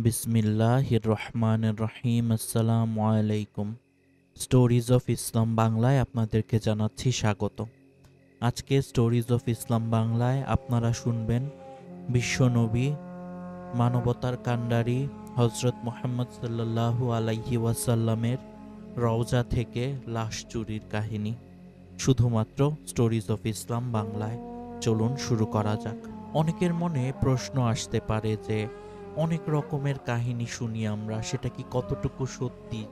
বিসমিল্লাহির রহমানির রহিম। আসসালামু আলাইকুম। স্টোরিজ অফ ইসলাম বাংলায় আপনাদেরকে জানাচ্ছি স্বাগত। আজকে স্টোরিজ অফ ইসলাম বাংলায় আপনারা শুনবেন বিশ্বনবী, মানবতার কাণ্ডারি হজরত মুহাম্মদ সাল্লাল্লাহু আলাইহি ওয়াসাল্লামের রওজা থেকে লাশ চুরির কাহিনী, শুধুমাত্র স্টোরিজ অফ ইসলাম বাংলায়। চলুন শুরু করা যাক। অনেকের মনে প্রশ্ন আসতে পারে যে অনেক রকমের কাহিনী শুনি আমরা, সেটা কি কতটুকু সত্যি,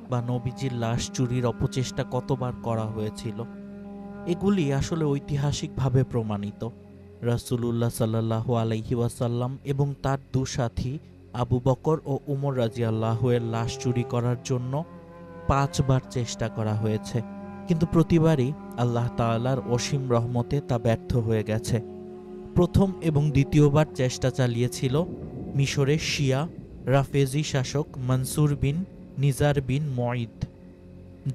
বা নবীজির লাশ চুরির অপচেষ্টা কতবার করা হয়েছিল। এগুলি আসলে ঐতিহাসিকভাবে প্রমাণিত। রাসূলুল্লাহ সাল্লাল্লাহু আলাইহি ওয়াসাল্লাম এবং তার দুসাথী আবু বকর ও উমর রাদিয়াল্লাহু এর লাশ চুরি করার জন্য 5 বার চেষ্টা করা হয়েছে, কিন্তু প্রতিবারই আল্লাহ তাআলার অসীম রহমতে তা ব্যর্থ হয়ে গেছে। প্রথম এবং দ্বিতীয়বার চেষ্টা চালিয়েছিল মিশরের শিয়া রাফেজি শাসক মনসুর বিন নিজার বিন মুঈদ,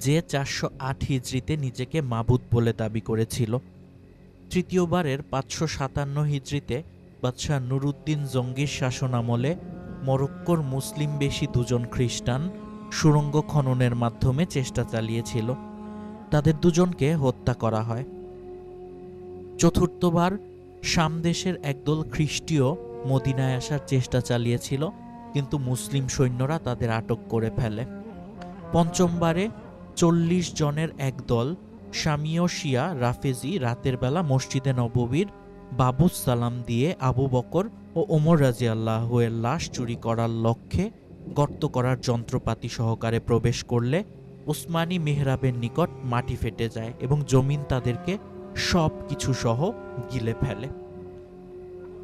যে 408 হিজরিতে নিজেকে মাবুদ বলে দাবি করেছিল। তৃতীয়বারের 557 হিজরিতে বাদশাহ নুরুদ্দিন জঙ্গির শাসনামলে মরক্কোর মুসলিমবেশী দুজন খ্রিস্টান সুড়ঙ্গ খননের মাধ্যমে চেষ্টা চালিয়েছিল। তাদের দুজনকে হত্যা করা হয়। চতুর্থবার শাম দেশের একদল খ্রিস্টীয় মদিনায় আসার চেষ্টা চালিয়েছিল, কিন্তু মুসলিম সৈন্যরা তাদের আটক করে ফেলে। পঞ্চমবারে 40 জনের একদল শামীয় শিয়া রাফেজি রাতের বেলা মসজিদে নববীর বাবুস সালাম দিয়ে আবু বকর ও ওমর রাদিয়াল্লাহু এর লাশ চুরি করার লক্ষ্যে গর্ত করার যন্ত্রপাতি সহকারে প্রবেশ করলে ওসমানী মেহরাবের নিকট মাটি ফেটে যায় এবং জমিন তাদেরকে সব কিছু সহ গিলে ফেলে।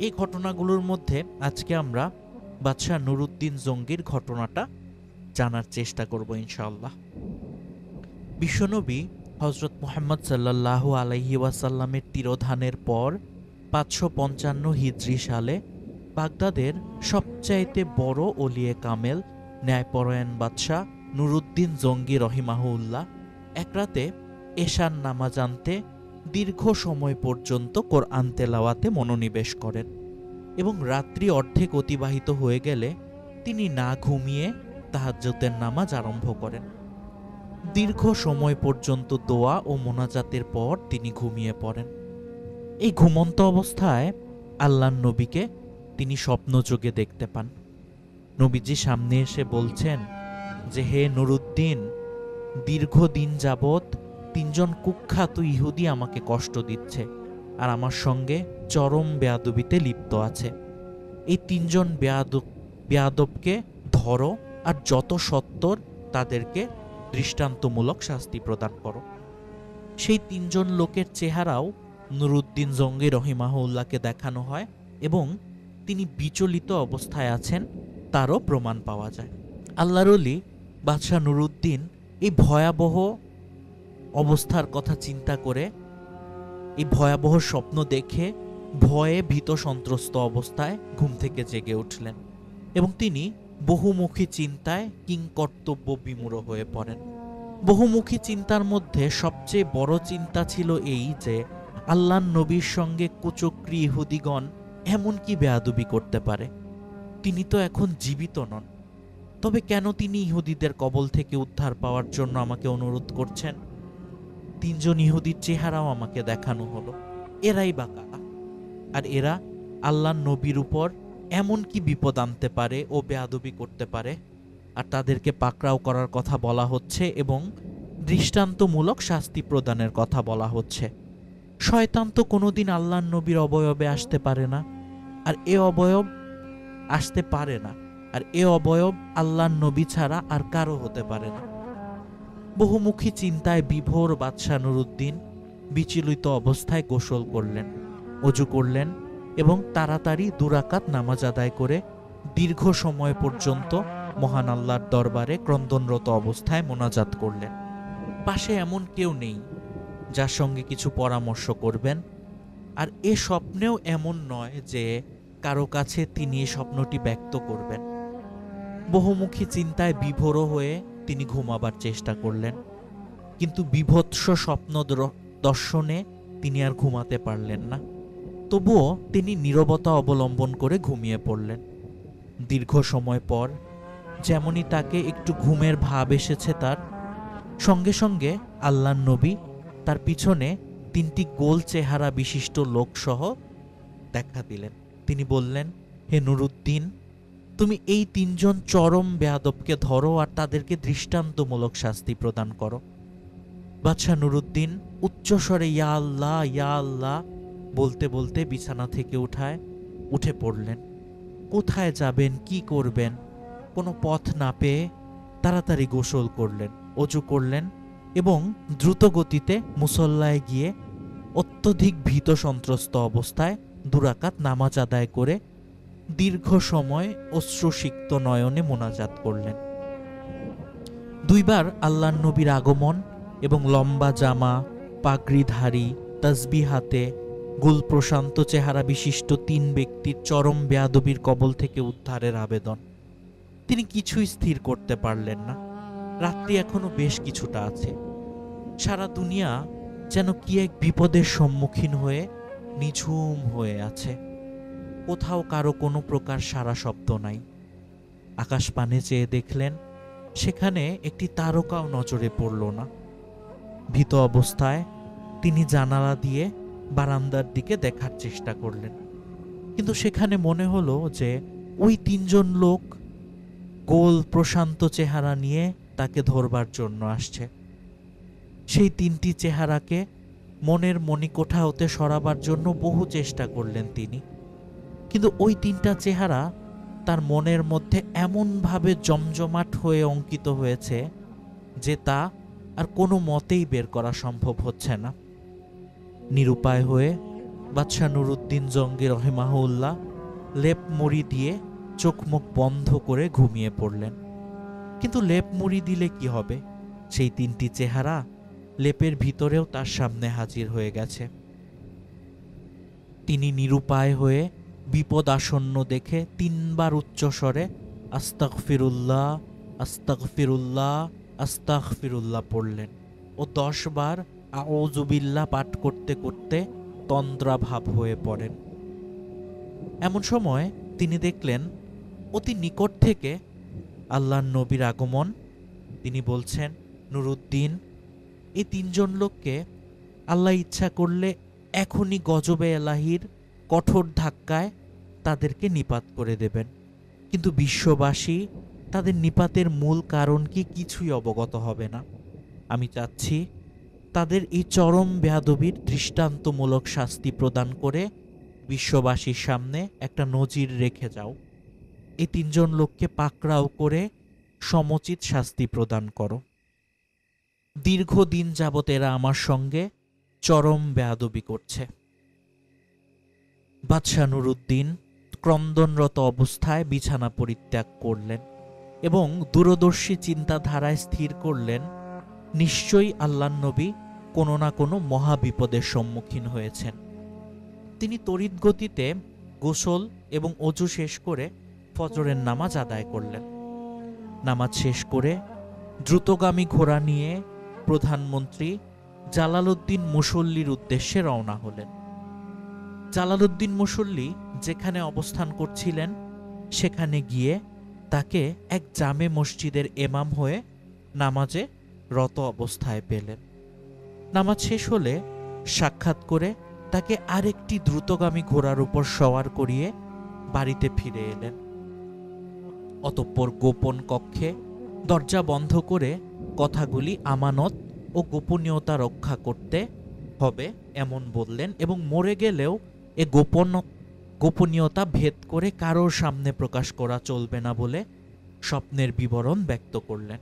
এই ঘটনাগুলোর মধ্যে আজকে আমরা বাদশাহ নুরুদ্দিন জঙ্গির ঘটনাটা জানার চেষ্টা করব ইনশাআল্লাহ। বিশ্বনবী হজরত মুহাম্মদ সাল্লাল্লাহু আলাইহি ওয়াসাল্লামের তিরোধানের পর 555 হিজরি সালে বাগদাদের সবচাইতে বড় ওলিয়ে কামেল ন্যায়পরায়ণ বাদশাহ নুরুদ্দিন জঙ্গি রহিমাহুল্লাহ এক রাতে এশার নামাজ আনতে দীর্ঘ সময় পর্যন্ত কোরআন তেলাওয়াতে মনোনিবেশ করেন এবং রাত্রি অর্ধেক অতিবাহিত হয়ে গেলে তিনি না ঘুমিয়ে তাহাজ্জুদের নামাজ আরম্ভ করেন। দীর্ঘ সময় পর্যন্ত দোয়া ও মোনাজাতের পর তিনি ঘুমিয়ে পড়েন। এই ঘুমন্ত অবস্থায় আল্লাহর নবীকে তিনি স্বপ্নযোগে দেখতে পান। নবীজি সামনে এসে বলছেন যে, হে নুরুদ্দিন, দীর্ঘদিন যাবৎ 3 জন কুখ্যাত ইহুদি আমাকে কষ্ট দিচ্ছে আর আমার সঙ্গে চরম বেয়াদবিতে লিপ্ত আছে। এই 3 জন বেয়াদবকে ধরো আর যত সত্বর তাদেরকে দৃষ্টান্তমূলক শাস্তি প্রদান করো। সেই 3 জন লোকের চেহারাও নুরুদ্দিন জঙ্গি রহিমাহুল্লাহকে দেখানো হয় এবং তিনি বিচলিত অবস্থায় আছেন তারও প্রমাণ পাওয়া যায়। আল্লাহর ওলি বাদশাহ নুরুদ্দিন এই ভয়াবহ অবস্থার কথা চিন্তা করে, এই ভয়াবহ স্বপ্ন দেখে ভয়ে ভীত সন্ত্রস্ত অবস্থায় ঘুম থেকে জেগে উঠলেন এবং তিনি বহুমুখী চিন্তায় কিংকর্তব্য বিমূঢ় হয়ে পড়েন। বহুমুখী চিন্তার মধ্যে সবচেয়ে বড় চিন্তা ছিল এই যে আল্লাহর নবীর সঙ্গে কুচক্রী ইহুদিগণ এমন কি বেয়াদবি করতে পারে। তিনি তো এখন জীবিত নন, তবে কেন তিনি ইহুদিদের কবল থেকে উদ্ধার পাওয়ার জন্য আমাকে অনুরোধ করছেন? 3 জন ইহুদির চেহারাও আমাকে দেখানো হলো, এরাই বা কারা? আর এরা আল্লাহর নবীর উপর এমন কি বিপদ আনতে পারে ও বেয়াদবি করতে পারে? আর তাদেরকে পাকড়াও করার কথা বলা হচ্ছে এবং দৃষ্টান্তমূলক শাস্তি প্রদানের কথা বলা হচ্ছে। শয়তান তো কোনোদিন আল্লাহর নবীর অবয়বে আসতে পারে না, আর এ অবয়ব আসতে পারে না, আর এ অবয়ব আল্লাহর নবী ছাড়া আর কারো হতে পারে না। বহুমুখী চিন্তায় বিভোর বাদশাহ নুরুদ্দিন বিচলিত অবস্থায় গোসল করলেন, ওযু করলেন এবং তাড়াতাড়ি 2 রাকাত নামাজ আদায় করে দীর্ঘ সময় পর্যন্ত মহান আল্লাহর দরবারে ক্রন্দনরত অবস্থায় মোনাজাত করলেন। পাশে এমন কেউ নেই যার সঙ্গে কিছু পরামর্শ করবেন, আর এ স্বপ্নেও এমন নয় যে কারো কাছে তিনি এই স্বপ্নটি ব্যক্ত করবেন। বহুমুখী চিন্তায় বিভোর হয়ে তিনি ঘুমাবার চেষ্টা করলেন, কিন্তু বিভৎস স্বপ্ন দর্শনে তিনি আর ঘুমাতে পারলেন না। তবুও তিনি নীরবতা অবলম্বন করে ঘুমিয়ে পড়লেন। দীর্ঘ সময় পর যেমনই তাকে একটু ঘুমের ভাব এসেছে, তার সঙ্গে সঙ্গে আল্লাহর নবী তার পিছনে 3টি গোল চেহারা বিশিষ্ট লোকসহ দেখা দিলেন। তিনি বললেন, হে নুরুদ্দিন, তুমি এই 3জন চরম বেয়াদবকে ধরো আর তাদেরকে দৃষ্টান্তমূলক শাস্তি প্রদান করো। বাদশাহ নুরুদ্দিন উচ্চস্বরে ইয়া আল্লাহ ইয়া আল্লাহ বলতে বলতে বিছানা থেকে উঠে পড়লেন। কোথায় যাবেন, কি করবেন, কোনো পথ না পেয়ে তাড়াতাড়ি গোসল করলেন, অজু করলেন এবং দ্রুত গতিতে মুসল্লায় গিয়ে অত্যধিক ভীত সন্ত্রস্ত অবস্থায় 2 রাকাত নামাজ আদায় করে দীর্ঘ সময় অশ্রুসিক্ত নয়নে মোনাজাত করলেন। 2 বার আল্লাহর নবীর আগমন এবং লম্বা জামা, পাগড়িধারী, তাসবিহ হাতে, গুল প্রশান্ত চেহারা বিশিষ্ট 3 ব্যক্তির চরম বেয়াদবির কবল থেকে উদ্ধারের আবেদন। তিনি কিছুই স্থির করতে পারলেন না। রাত্রি এখনো বেশ কিছুটা আছে। সারা দুনিয়া যেন কি এক বিপদের সম্মুখীন হয়ে নিঝুম হয়ে আছে। কোথাও কারো কোনো প্রকার সারা শব্দ নাই। আকাশ পানে চেয়ে দেখলেন, সেখানে একটি তারকাও নজরে পড়ল না। ভীত অবস্থায় তিনি জানালা দিয়ে বারান্দার দিকে দেখার চেষ্টা করলেন, কিন্তু সেখানে মনে হলো যে ওই 3জন লোক গোল প্রশান্ত চেহারা নিয়ে তাকে ধরবার জন্য আসছে। সেই 3টি চেহারাকে মনের মণিকোঠা হতে সরাবার জন্য বহু চেষ্টা করলেন তিনি, কিন্তু ওই 3টা চেহারা তার মনের মধ্যে এমনভাবে জমজমাট হয়ে অঙ্কিত হয়েছে যে তা আর কোনো মতেই বের করা সম্ভব হচ্ছে না। নিরুপায় হয়ে বাদশাহ নুরুদ্দিন জঙ্গি রহিমাহুল্লাহ লেপ মুড়ি দিয়ে চোখ মুখ বন্ধ করে ঘুমিয়ে পড়লেন। কিন্তু লেপ মুড়ি দিলে কি হবে, সেই 3টি চেহারা লেপের ভিতরেও তার সামনে হাজির হয়ে গেছে। তিনি নিরুপায় হয়ে বিপদ আসন্ন দেখে 3 বার উচ্চস্বরে আস্তাগফিরুল্লাহ আস্তাগফিরুল্লাহ আস্তাগফিরুল্লাহ পড়লেন ও 10 বার আউযু বিল্লাহ পাঠ করতে করতে তন্দ্রাভাব হয়ে পড়েন। এমন সময় তিনি দেখলেন অতি নিকট থেকে আল্লাহর নবীর আগমন। তিনি বলছেন, নুরুদ্দিন, এই 3জন লোককে আল্লাহ ইচ্ছা করলে এখনই গজবে এলাহির কঠোর ধাক্কায় তাদেরকে নিপাত করে দেবেন, কিন্তু বিশ্ববাসী তাদের নিপাতের মূল কারণ কি কিছুই অবগত হবে না। আমি চাচ্ছি তাদের এই চরম বেয়াদবির দৃষ্টান্তমূলক শাস্তি প্রদান করে বিশ্ববাসীর সামনে একটা নজির রেখে যাও। এই 3জন লোককে পাকড়াও করে সমুচিত শাস্তি প্রদান করো। দীর্ঘদিন যাবৎ এরা আমার সঙ্গে চরম বেয়াদবি করছে। বাদশাহ নুরুদ্দিন ক্রন্দনরত অবস্থায় বিছানা পরিত্যাগ করলেন এবং দূরদর্শী চিন্তাধারায় স্থির করলেন, নিশ্চয়ই আল্লাহর নবী কোনো না কোনো মহাবিপদের সম্মুখীন হয়েছেন। তিনি তড়িৎ গতিতে গোসল এবং অজু শেষ করে ফজরের নামাজ আদায় করলেন। নামাজ শেষ করে দ্রুতগামী ঘোড়া নিয়ে প্রধানমন্ত্রী জালালউদ্দিন মুসল্লির উদ্দেশ্যে রওনা হলেন। জালালউদ্দিন মুসল্লি যেখানে অবস্থান করছিলেন সেখানে গিয়ে তাকে এক জামে মসজিদের ইমাম হয়ে নামাজে রত অবস্থায় পেলেন। নামাজ শেষ হলে সাক্ষাৎ করে তাকে আরেকটি দ্রুতগামী ঘোড়ার উপর সওয়ার করিয়ে বাড়িতে ফিরে এলেন। অতঃপর গোপন কক্ষে দরজা বন্ধ করে কথাগুলি আমানত ও গোপনীয়তা রক্ষা করতে হবে এমন বললেন এবং মরে গেলেও এ গোপনীয়তা ভেদ করে কারোর সামনে প্রকাশ করা চলবে না বলে স্বপ্নের বিবরণ ব্যক্ত করলেন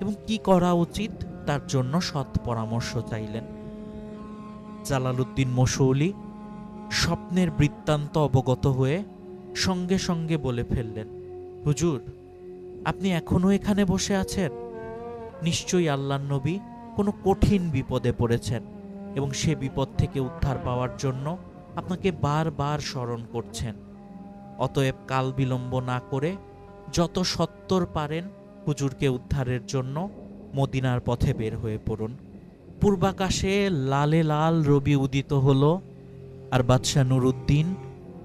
এবং কি করা উচিত তার জন্য সৎ পরামর্শ চাইলেন। জালালউদ্দিন মশৌলি স্বপ্নের বৃত্তান্ত অবগত হয়ে সঙ্গে সঙ্গে বলে ফেললেন, হুজুর, আপনি এখনো এখানে বসে আছেন? নিশ্চয়ই আল্লাহর নবী কোনো কঠিন বিপদে পড়েছেন এবং সে বিপদ থেকে উদ্ধার পাওয়ার জন্য আপনাকে বারবার স্মরণ করছেন। অতএব কাল বিলম্ব না করে যত সত্বর পারেন হুজুরকে উদ্ধারের জন্য মদিনার পথে বের হয়ে পড়ুন। পূর্বাকাশে লালে লাল রবি উদিত হলো আর বাদশাহ নুরুদ্দিন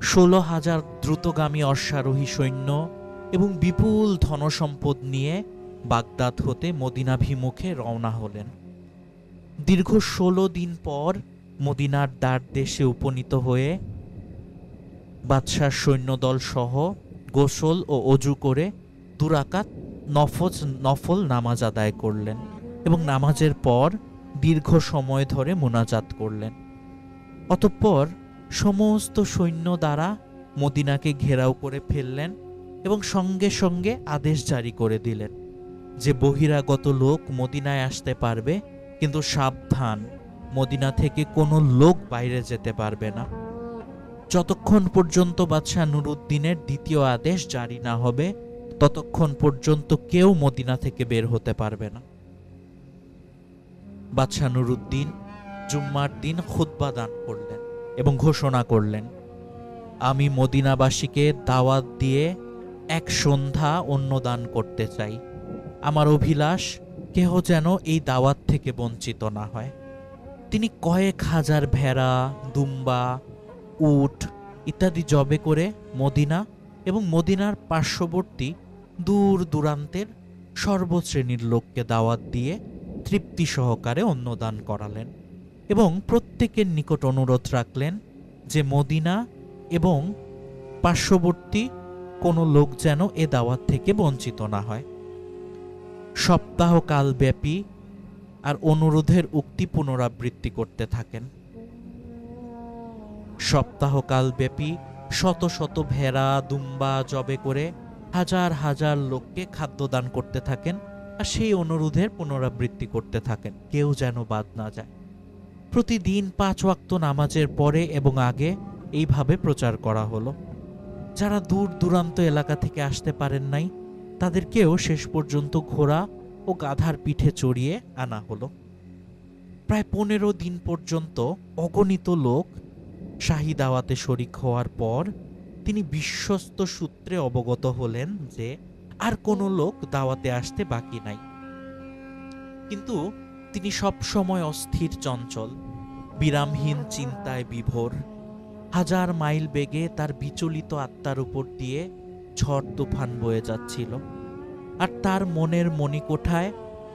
16,000 দ্রুতগামী অশ্বারোহী সৈন্য এবং বিপুল ধনসম্পদ নিয়ে বাগদাদ হতে মদিনাভিমুখে রওনা হলেন। দীর্ঘ 16 দিন পর মদিনার দ্বার দেশে উপনীত হয়ে বাদশার সৈন্যদল সহ গোসল ও অজু করে 2 রাকাত নফল নামাজ আদায় করলেন এবং নামাজের পর দীর্ঘ সময় ধরে মুনাজাত করলেন। অতঃপর সমস্ত সৈন্য দ্বারা মদিনাকে ঘেরাও করে ফেললেন এবং সঙ্গে সঙ্গে আদেশ জারি করে দিলেন যে বহিরাগত লোক মদিনায় আসতে পারবে, কিন্তু সাবধান, মদিনা থেকে কোনো লোক বাইরে যেতে পারবে না যতক্ষণ পর্যন্ত বাদশাহ নুরুদ্দিনের দ্বিতীয় আদেশ জারি না হবে, ততক্ষণ পর্যন্ত কেউ মদিনা থেকে বের হতে পারবে না। বাদশাহ নুরুদ্দিন জুম্মার দিন খুতবা দান করলেন এবং ঘোষণা করলেন, আমি মদিনাবাসীকে দাওয়াত দিয়ে এক সন্ধ্যা অন্নদান করতে চাই। আমার অভিলাষ কেহ যেন এই দাওয়াত থেকে বঞ্চিত না হয়। তিনি কয়েক হাজার ভেড়া, দুম্বা, উট ইত্যাদি জবে করে মদিনা এবং মদিনার পার্শ্ববর্তী দূর দূরান্তের সর্বশ্রেণীর লোককে দাওয়াত দিয়ে তৃপ্তি সহকারে অন্নদান করালেন এবং প্রত্যেকের নিকট অনুরোধ রাখলেন যে মদিনা এবং পার্শ্ববর্তী কোনো লোক যেন এ দাওয়াত থেকে বঞ্চিত না হয়। সপ্তাহকালব্যাপী আর অনুরোধের উক্তি পুনরাবৃত্তি করতে থাকেন। সপ্তাহকালব্যাপী শত শত ভেড়া, দুম্বা জবে করে হাজার হাজার লোককে খাদ্যদান করতে থাকেন আর সেই অনুরোধের পুনরাবৃত্তি করতে থাকেন, কেউ যেন বাদ না যায়। প্রতিদিন 5 ওয়াক্ত নামাজের পরে এবং আগে এইভাবে প্রচার করা হলো। যারা দূর দূরান্ত এলাকা থেকে আসতে পারেন নাই, তাদেরকেও শেষ পর্যন্ত ঘোড়া ও গাধার পিঠে চড়িয়ে আনা হলো। প্রায় 15 দিন পর্যন্ত অগণিত লোক শাহী দাওয়াতে শরিক হওয়ার পর তিনি বিশ্বস্ত সূত্রে অবগত হলেন যে আর কোনো লোক দাওয়াতে আসতে বাকি নাই। কিন্তু তিনি সব সময় অস্থির, চঞ্চল, বিরামহীন চিন্তায় বিভোর। হাজার মাইল বেগে তার বিচলিত আত্মার উপর দিয়ে ঝড় তুফান বয়ে যাচ্ছিল, আর তার মনের মণিকোঠায়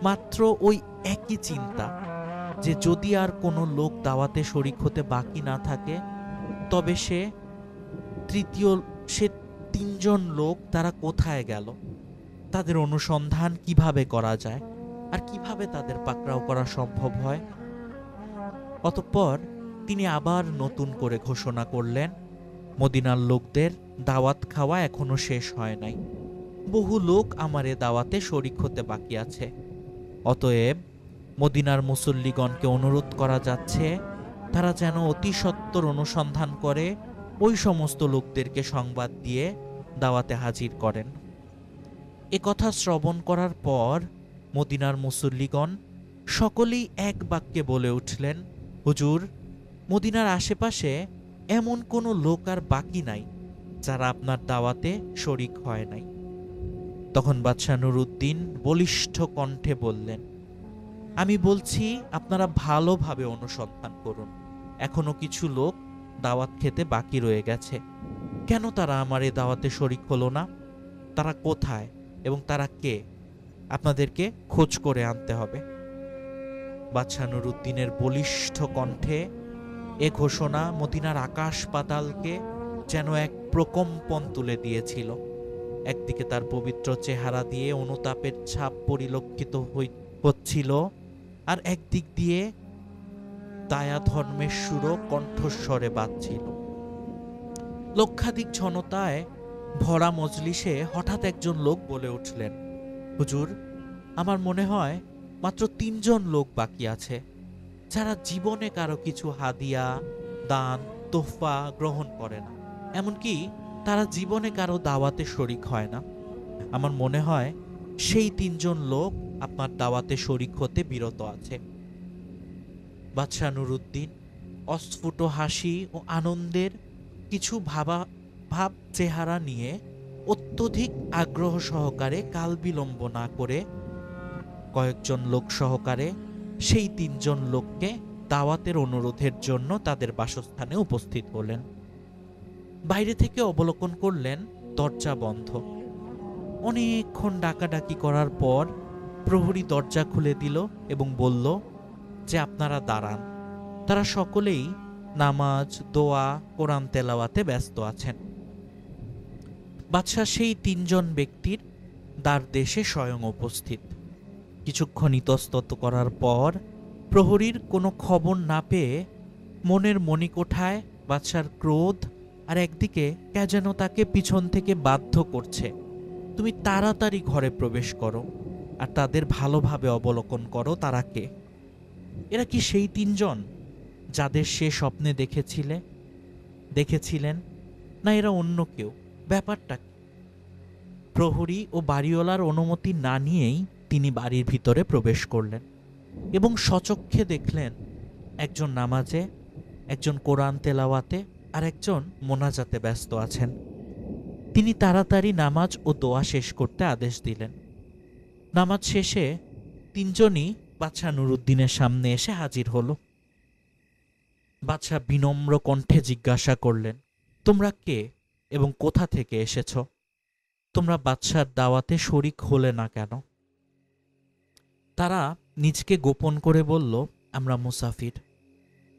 মাত্র ওই একই চিন্তা যে যদি আর কোনো লোক দাওয়াতে শরিক হতে বাকি না থাকে, তবে সে 3জন লোক তারা কোথায় গেল, তাদের অনুসন্ধান কিভাবে করা যায় আর কিভাবে তাদের পাকড়াও করা সম্ভব হয়। অতঃপর তিনি আবার নতুন করে ঘোষণা করলেন, মদিনার লোকদের দাওয়াত খাওয়া এখনো শেষ হয় নাই, বহু লোক আমার এ দাওয়াতে শরিক হতে বাকি আছে। অতএব মদিনার মুসল্লিগণকে অনুরোধ করা যাচ্ছে তারা যেন অতি সত্বর অনুসন্ধান করে ওই সমস্ত লোকদেরকে সংবাদ দিয়ে দাওয়াতে হাজির করেন। এ কথা শ্রবণ করার পর মদিনার মুসল্লিগণ সকলেই এক বাক্যে বলে উঠলেন, হুজুর, মদিনার আশেপাশে এমন কোনো লোক আর বাকি নাই যারা আপনার দাওয়াতে শরিক হয় নাই। তখন বাদশাহ নুরুদ্দিন বলিষ্ঠ কণ্ঠে বললেন, আমি বলছি আপনারা ভালোভাবে অনুসন্ধান করুন, এখনো কিছু লোক দাওয়াত খেতে বাকি রয়ে গেছে। কেন তারা আমার এই দাওয়াতে শরিক হলো না? তারা কোথায় এবং তারা কে? আপনাদেরকে খোঁজ করে আনতে হবে। বাদশাহ নুরুদ্দিনের বলিষ্ঠ কণ্ঠে এ ঘোষণা মদিনার আকাশ পাতালকে যেন এক প্রকম্পন তুলে দিয়েছিল। একদিকে তার পবিত্র চেহারা দিয়ে অনুতাপের ছাপ পরিলক্ষিত হচ্ছিল, আর একদিক দিয়ে দায়া ধর্মের সুরও কণ্ঠস্বরে বাজছিল। লক্ষাধিক জনতায় ভরা মজলিসে হঠাৎ একজন লোক বলে উঠলেন, হুজুর, আমার মনে হয় মাত্র 3 জন লোক বাকি আছে যারা জীবনে কারো কিছু হাদিয়া, দান, তোহফা গ্রহণ করে না, এমনকি তারা জীবনে কারো দাওয়াতে শরিক হয় না। আমার মনে হয় সেই 3 জন লোক আপনার দাওয়াতে শরিক হতে বিরত আছে। বাদশাহ নুরুদ্দিন অস্ফুট হাসি ও আনন্দের কিছু ভাব চেহারা নিয়ে অত্যধিক আগ্রহ সহকারে কাল বিলম্ব না করে কয়েকজন লোক সহকারে সেই 3 জন লোককে দাওয়াতের অনুরোধের জন্য তাদের বাসস্থানে উপস্থিত হলেন। বাইরে থেকে অবলোকন করলেন দরজা বন্ধ। অনেকক্ষণ ডাকাডাকি করার পর প্রহরী দরজা খুলে দিল এবং বলল যে আপনারা দাঁড়ান। তারা সকলেই নামাজ, দোয়া, কোরআন তেলাওয়াতে ব্যস্ত আছেন। বাদশাহ সেই ৩ জন ব্যক্তির দ্বার দেশে স্বয়ং উপস্থিত। কিছুক্ষণ ইতস্তত করার পর প্রহরীর কোনো খবর না পেয়ে মনের মণিকোঠায় বাদশার ক্রোধ, আর একদিকে কে যেন তাকে পিছন থেকে বাধ্য করছে, তুমি তাড়াতাড়ি ঘরে প্রবেশ করো আর তাদের ভালোভাবে অবলোকন করো তারা কে। এরা কি সেই ৩ জন যাদের সে স্বপ্নে দেখেছিলেন, না এরা অন্য কেউ? ব্যাপারটা কি? প্রহরী ও বাড়িওয়ালার অনুমতি না নিয়েই তিনি বাড়ির ভিতরে প্রবেশ করলেন এবং সচক্ষে দেখলেন একজন নামাজে, একজন কোরআন তেলাওয়াতে আর একজন মোনাজাতে ব্যস্ত আছেন। তিনি তাড়াতাড়ি নামাজ ও দোয়া শেষ করতে আদেশ দিলেন। নামাজ শেষে ৩ জনই বাদশাহ নুরুদ্দিনের সামনে এসে হাজির হল। বাদশাহ বিনম্র কণ্ঠে জিজ্ঞাসা করলেন, তোমরা কে এবং কোথা থেকে এসেছ? তোমরা বাদশার দাওয়াতে শরিক হলে না কেন? তারা নিজকে গোপন করে বলল, আমরা মুসাফির,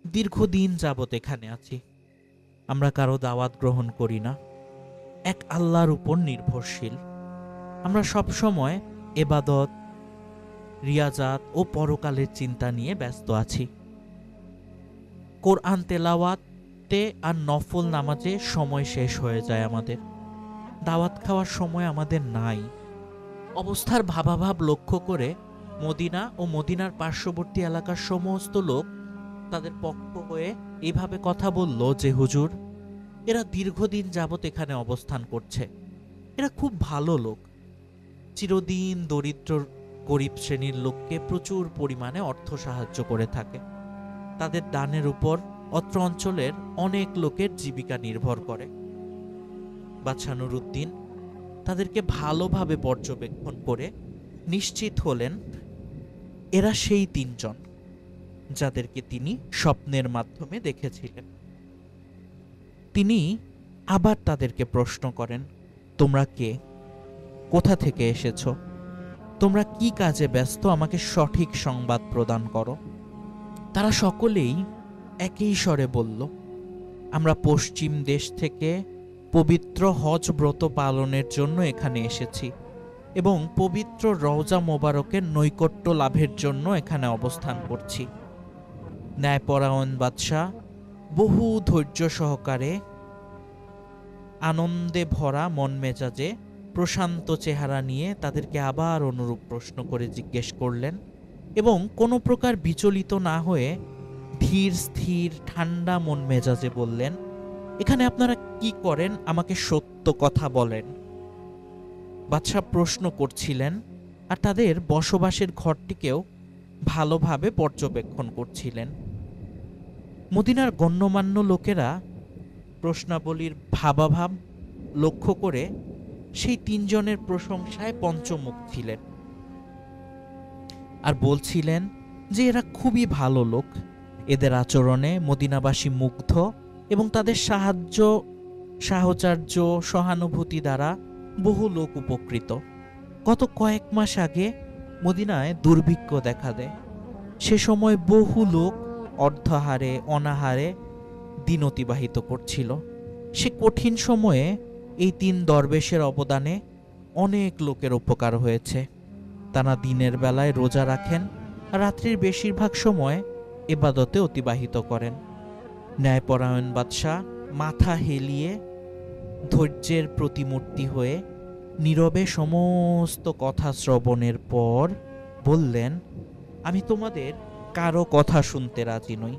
দীর্ঘদিন যাবৎ এখানে আছি, আমরা কারো দাওয়াত গ্রহণ করি না, এক আল্লাহর উপর নির্ভরশীল। আমরা সবসময় এবাদত, রিয়াজাত ও পরকালের চিন্তা নিয়ে ব্যস্ত আছি। কোরআন তেলাওয়াতে আর নফল নামাজে সময় শেষ হয়ে যায় আমাদের, দাওয়াত খাওয়ার সময় আমাদের নাই। অবস্থার ভাবাভাব লক্ষ্য করে মদিনা ও মদিনার পার্শ্ববর্তী এলাকার সমস্ত লোক তাদের পক্ষ হয়ে এইভাবে কথা বলল যে, হুজুর, এরা দীর্ঘদিন যাবৎ এখানে অবস্থান করছে, এরা খুব ভালো লোক, চিরদিন দরিদ্র গরিব শ্রেণীর লোককে প্রচুর পরিমাণে অর্থ সাহায্য করে থাকে। তাদের দানের উপর অত্র অঞ্চলের অনেক লোকের জীবিকা নির্ভর করে। বাদশাহ নুরুদ্দিন তাদেরকে ভালোভাবে পর্যবেক্ষণ করে নিশ্চিত হলেন এরা সেই ৩ জন যাদেরকে তিনি স্বপ্নের মাধ্যমে দেখেছিলেন। তিনি আবার তাদেরকে প্রশ্ন করেন, তোমরা কে, কোথা থেকে এসেছ, তোমরা কি কাজে ব্যস্ত, আমাকে সঠিক সংবাদ প্রদান করো। তারা সকলেই একই স্বরে বলল, আমরা পশ্চিম দেশ থেকে পবিত্র হজ ব্রত পালনের জন্য এখানে এসেছি এবং পবিত্র রওজা মোবারকের নৈকট্য লাভের জন্য এখানে অবস্থান করছি। ন্যায়পরায়ণ বাদশাহ বহু ধৈর্য সহকারে আনন্দে ভরা মন মেজাজে প্রশান্ত চেহারা নিয়ে তাদেরকে আবার অনুরূপ প্রশ্ন করে জিজ্ঞেস করলেন এবং কোনো প্রকার বিচলিত না হয়ে ধীর স্থির ঠান্ডা মন মেজাজে বললেন, এখানে আপনারা কি করেন, আমাকে সত্য কথা বলেন। বাদশাহ প্রশ্ন করছিলেন আর তাদের বসবাসের ঘরটিকেও ভালোভাবে পর্যবেক্ষণ করছিলেন। মদিনার গণ্যমান্য লোকেরা প্রশ্নাবলীর ভাবাভাব লক্ষ্য করে সেই ৩ জনের প্রশংসায় পঞ্চমুখ ছিলেন আর বলছিলেন যে এরা খুবই ভালো লোক, এদের আচরণে মদিনাবাসী মুগ্ধ এবং তাদের সাহচর্য, সহানুভূতি দ্বারা বহু লোক উপকৃত। গত কয়েক মাস আগে মদিনায় দুর্ভিক্ষ দেখা দেয়। সে সময় বহু লোক অর্ধাহারে অনাহারে দিন অতিবাহিত করছিল। সে কঠিন সময়ে এই ৩ দরবেশের অবদানে অনেক লোকের উপকার হয়েছে। তারা দিনের বেলায় রোজা রাখেন, রাত্রির বেশিরভাগ সময় ইবাদতে অতিবাহিত করেন। ন্যায়পরায়ণ বাদশাহ মাথা হেলিয়ে ধৈর্যের প্রতিমূর্তি হয়ে নীরবে সমস্ত কথা শ্রবণের পর বললেন, আমি তোমাদের কারো কথা শুনতে রাজি নই।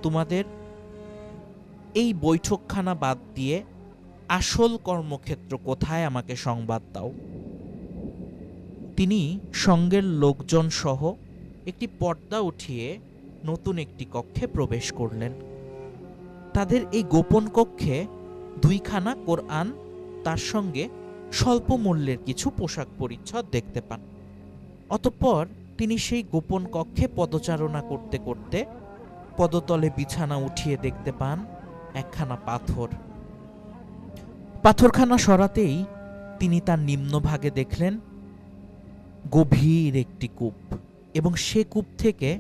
তোমাদের এই বৈঠকখানা বাদ দিয়ে আসল কর্মক্ষেত্র কোথায় আমাকে সংবাদ দাও। তিনি সঙ্গের লোকজন সহ একটি পর্দা উঠিয়ে নতুন একটি কক্ষে প্রবেশ করলেন। তাদের এই গোপন কক্ষে 2খানা কোরআন, তার সঙ্গে স্বল্প মূল্যের কিছু পোশাক পরিচ্ছদ দেখতে পান। অতঃপর তিনি সেই গোপন কক্ষে পদচারণা করতে করতে পদতলে বিছানা উঠিয়ে দেখতে পান একখানা পাথর, পাথরখানা সরাতেই তিনি তার নিম্নভাগে দেখলেন গভীর একটি কূপ, এবং সে কূপ থেকে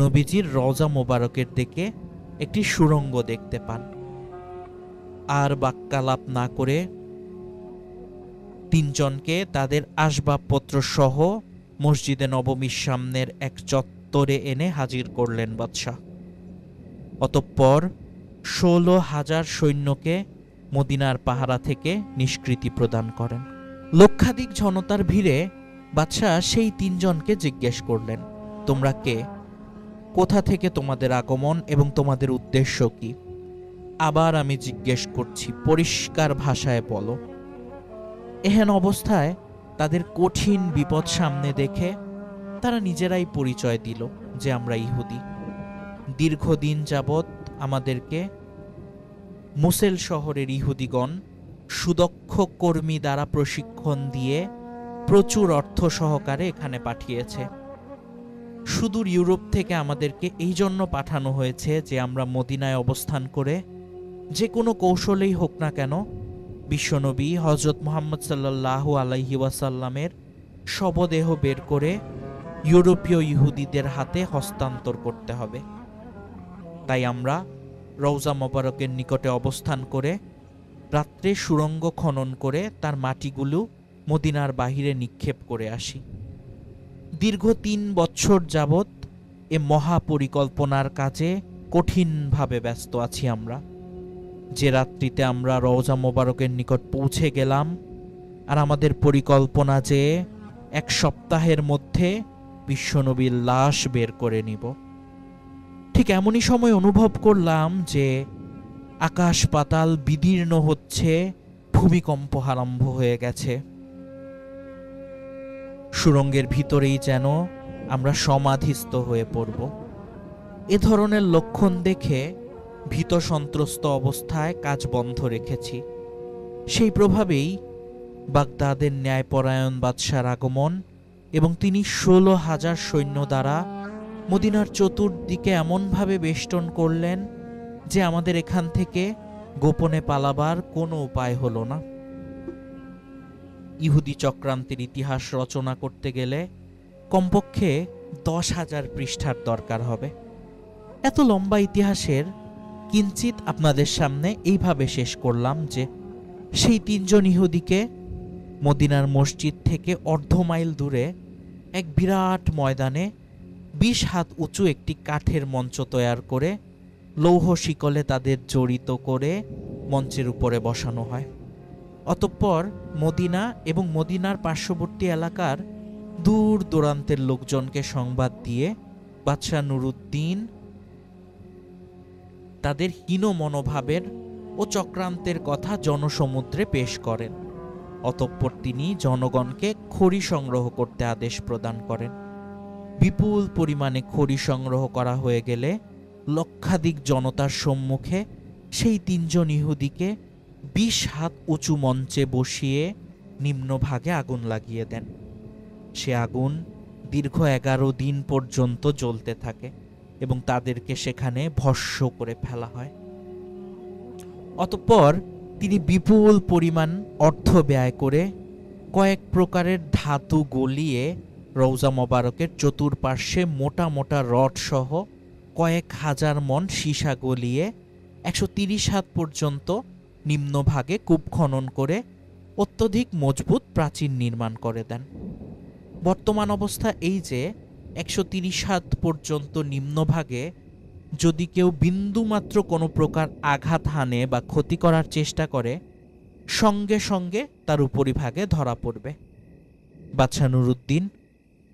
নবীজির রওজা মোবারকের দিকে একটি সুড়ঙ্গ দেখতে পান। আর বাক্যালাপ না করে তিনজনকে তাদের আসবাবপত্র সহ মসজিদে নববীর সামনের এক চত্বরে এনে হাজির করলেন বাদশাহ। অতঃপর 16,000 সৈন্যকে মদিনার পাহারা থেকে নিষ্কৃতি প্রদান করেন। লক্ষাধিক জনতার ভিড়ে বাদশাহ সেই তিনজনকে জিজ্ঞেস করলেন, তোমরা কে? কোথা থেকে তোমাদের আগমন এবং তোমাদের উদ্দেশ্য কি? আবার আমি জিজ্ঞেস করছি, পরিষ্কার ভাষায় বলো। এহেন অবস্থায় তাদের কঠিন বিপদ সামনে দেখে তারা নিজেরাই পরিচয় দিল যে আমরা ইহুদি। দীর্ঘদিন যাবৎ আমাদেরকে মুসেল শহরের ইহুদিগণ সুদক্ষ কর্মী দ্বারা প্রশিক্ষণ দিয়ে প্রচুর অর্থ সহকারে এখানে পাঠিয়েছে। সুদূর ইউরোপ থেকে আমাদেরকে এই জন্য পাঠানো হয়েছে যে আমরা মদিনায় অবস্থান করে যে কোনো কৌশলেই হোক না কেন বিশ্বনবী হযরত মুহাম্মদ সাল্লাল্লাহু আলাইহি ওয়াসাল্লামের শবদেহ বের করে ইউরোপীয় ইহুদিদের হাতে হস্তান্তর করতে হবে। তাই আমরা রওজা মোবারকের নিকটে অবস্থান করে রাত্রে সুড়ঙ্গ খনন করে তার মাটিগুলো মদিনার বাহিরে নিক্ষেপ করে আসি। দীর্ঘ 3 বছর যাবৎ এ মহাপরিকল্পনার কাজে কঠিনভাবে ব্যস্ত আছি আমরা। যে রাত্রিতে আমরা রওজা মোবারকের নিকট পৌঁছে গেলাম, আর আমাদের পরিকল্পনা যে 1 সপ্তাহের মধ্যে বিশ্বনবীর লাশ বের করে নিব, ঠিক এমনই সময় অনুভব করলাম যে আকাশ পাতাল বিদীর্ণ হচ্ছে, ভূমিকম্প আরম্ভ হয়ে গেছে। সুড়ঙ্গের ভিতরেই যেন আমরা সমাধিস্থ হয়ে পড়ব। এ ধরনের লক্ষণ দেখে ভীত সন্ত্রস্ত অবস্থায় কাজ বন্ধ রেখেছি। সেই প্রভাবেই বাগদাদের ন্যায়পরায়ণ বাদশার আগমন এবং তিনি 16,000 সৈন্য দ্বারা মদিনার চতুর্দিকে এমনভাবে বেষ্টন করলেন যে আমাদের এখান থেকে গোপনে পালাবার কোনো উপায় হলো না। ইহুদি চক্রান্তের ইতিহাস রচনা করতে গেলে কমপক্ষে 10,000 পৃষ্ঠার দরকার হবে। এত লম্বা ইতিহাসের কিঞ্চিত আপনাদের সামনে এইভাবে শেষ করলাম যে সেই 3 জন ইহুদিকে মদিনার মসজিদ থেকে অর্ধ মাইল দূরে এক বিরাট ময়দানে 20 হাত উঁচু একটি কাঠের মঞ্চ তৈরি করে লৌহ শিকলে তাদের জড়িত করে মঞ্চের উপরে বসানো হয়। অতঃপর মদিনা এবং মদিনার পার্শ্ববর্তী এলাকার দূর দূরান্তের লোকজনকে সংবাদ দিয়ে বাদশাহ নুরুদ্দিন তাদের হীন মনোভাবের ও চক্রান্তের কথা জনসমুদ্রে পেশ করেন। অতঃপর তিনি জনগণকে খড়ি সংগ্রহ করতে আদেশ প্রদান করেন। বিপুল পরিমাণে খড়ি সংগ্রহ করা হয়ে গেলে লক্ষাধিক জনতার সম্মুখে সেই 3 জন ইহুদিকে 20 হাত উঁচু মঞ্চে বসিয়ে নিম্নভাগে আগুন লাগিয়ে দেন। সে আগুন দীর্ঘ 11 দিন পর্যন্ত জ্বলতে থাকে এবং তাদেরকে সেখানে ভস্ম করে ফেলা হয়। অতঃপর তিনি বিপুল পরিমাণ অর্থ ব্যয় করে কয়েক প্রকারের ধাতু গলিয়ে রওজা মোবারকের চতুর্পার্শ্বে মোটা মোটা রড সহ কয়েক হাজার মন সীসা গলিয়ে 130 হাত পর্যন্ত নিম্নভাগে কূপ খনন করে অত্যধিক মজবুত প্রাচীর নির্মাণ করে দেন। বর্তমান অবস্থা এই যে 130 হাত পর্যন্ত নিম্নভাগে যদি কেউ বিন্দুমাত্র কোনো প্রকার আঘাত হানে বা ক্ষতি করার চেষ্টা করে, সঙ্গে সঙ্গে তার উপরিভাগে ধরা পড়বে। বাদশাহ নুরুদ্দিন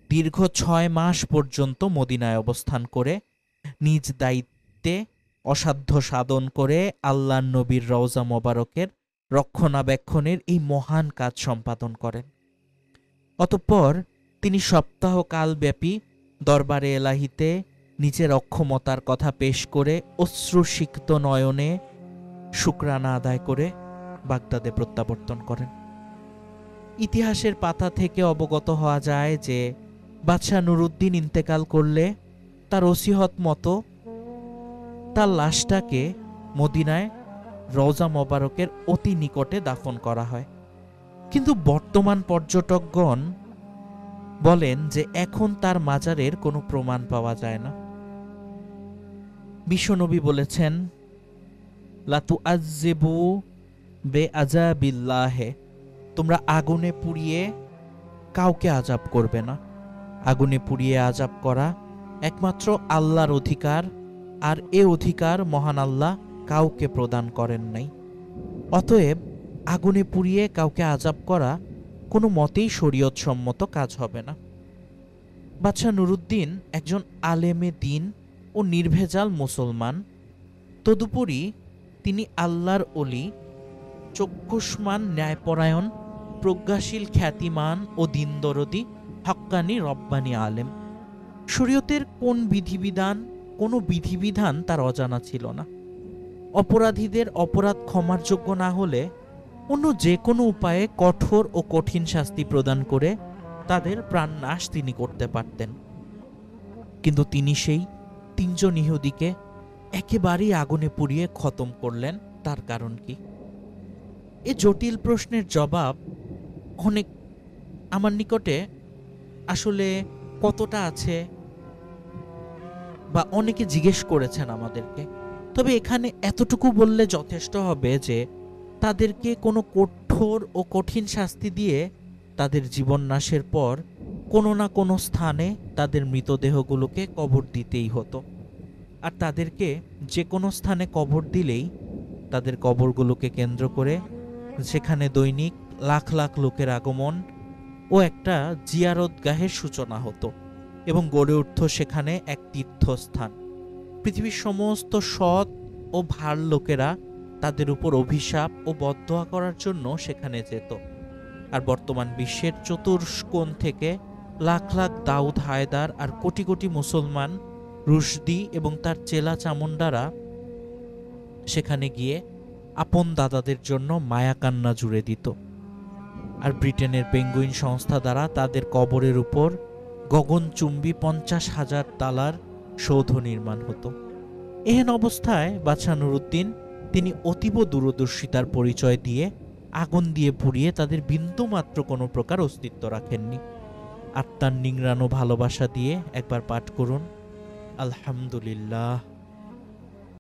দীর্ঘ 6 মাস পর্যন্ত মদিনায় অবস্থান করে নিজ দায়িত্বে অসাধ্য সাধন করে আল্লাহর নবীর রওজা মোবারকের রক্ষণাবেক্ষণের এই মহান কাজ সম্পাদন করেন। অতঃপর তিনি সপ্তাহকালব্যাপী দরবারে এলাহিতে নিজের অক্ষমতার কথা পেশ করে অশ্রুসিক্ত নয়নে শুকরানা আদায় করে বাগদাদে প্রত্যাবর্তন করেন। ইতিহাসের পাতা থেকে অবগত হওয়া যায় যে বাদশাহ নুরুদ্দিন ইন্তেকাল করলে তার ওসিহত মতো তার লাশটাকে মদিনায় রওজা মোবারকের অতি নিকটে দাফন করা হয়। কিন্তু বর্তমান পর্যটকগণ বলেন যে এখন তার মাজারের কোনো প্রমাণ পাওয়া যায় না। বিশ্বনবী বলেছেন, লাতু আযযিবু বে আযাবিল্লাহে, তোমরা আগুনে পুড়িয়ে কাউকে আযাব করবে না। আগুনে পুড়িয়ে আযাব করা একমাত্র আল্লাহর অধিকার, আর এ অধিকার মহান আল্লাহ কাউকে প্রদান করেন নাই। অতএব আগুনে পুড়িয়ে কাউকে আযাব করা কোনো মতেই শরীয়ত সম্মত কাজ হবে না। বাদশাহ নুরুদ্দিন একজন আলেমে দ্বীন ও নির্ভেজাল মুসলমান। তদুপরি তিনি আল্লাহর অলি, চক্ষুষ্মান, ন্যায়পরায়ণ, প্রজ্ঞাশীল, খ্যাতিমান ও দীনদরদি, হক্কানি, রব্বানি আলেম। শরীয়তের কোনো বিধিবিধান তার অজানা ছিল না। অপরাধীদের অপরাধ ক্ষমার যোগ্য না হলে অন্য যে কোনো উপায়ে কঠোর ও কঠিন শাস্তি প্রদান করে তাদের প্রাণনাশ তিনি করতে পারতেন। কিন্তু তিনি সেই 3 জন ইহুদিকে একেবারেই আগুনে পুড়িয়ে খতম করলেন। তার কারণ কি? এ জটিল প্রশ্নের জবাব অনেক আমার নিকটে আসলে কতটা আছে বা অনেকে জিজ্ঞেস করেছেন আমাদেরকে। তবে এখানে এতটুকু বললে যথেষ্ট হবে যে তাদেরকে কোনো কঠোর ও কঠিন শাস্তি দিয়ে তাদের জীবন নাশের পর কোনো না কোনো স্থানে তাদের মৃতদেহগুলোকে কবর দিতেই হতো। আর তাদেরকে যে কোনো স্থানে কবর দিলেই তাদের কবরগুলোকে কেন্দ্র করে সেখানে দৈনিক লাখ লাখ লোকের আগমন ও একটা জিয়ারতগাহের সূচনা হতো এবং গড়ে উঠত সেখানে এক তীর্থস্থান। পৃথিবীর সমস্ত সৎ ও ভার লোকেরা তাদের উপর অভিশাপ ও বদদোয়া করার জন্য সেখানে যেত। আর বর্তমান বিশ্বের চতুর্কোণ থেকে লাখ লাখ দাউদ, হায়দার আর কোটি কোটি মুসলমান, রুশদি এবং তার চেলা চামুন্ডারা সেখানে গিয়ে আপন দাদাদের জন্য মায়াকান্না জুড়ে দিত। আর ব্রিটেনের পেঙ্গুইন সংস্থা দ্বারা তাদের কবরের উপর গগনচুম্বী 50,000 তালার সৌধ নির্মাণ হতো। এহেন অবস্থায় বাদশাহ নুরুদ্দিন তিনি অতীব দূরদর্শিতার পরিচয় দিয়ে আগুন দিয়ে পুড়িয়ে তাদের বিন্দুমাত্র কোনো প্রকার অস্তিত্ব রাখেননি। আত্মার নিংড়ানো ভালোবাসা দিয়ে একবার পাঠ করুন, আলহামদুলিল্লাহ।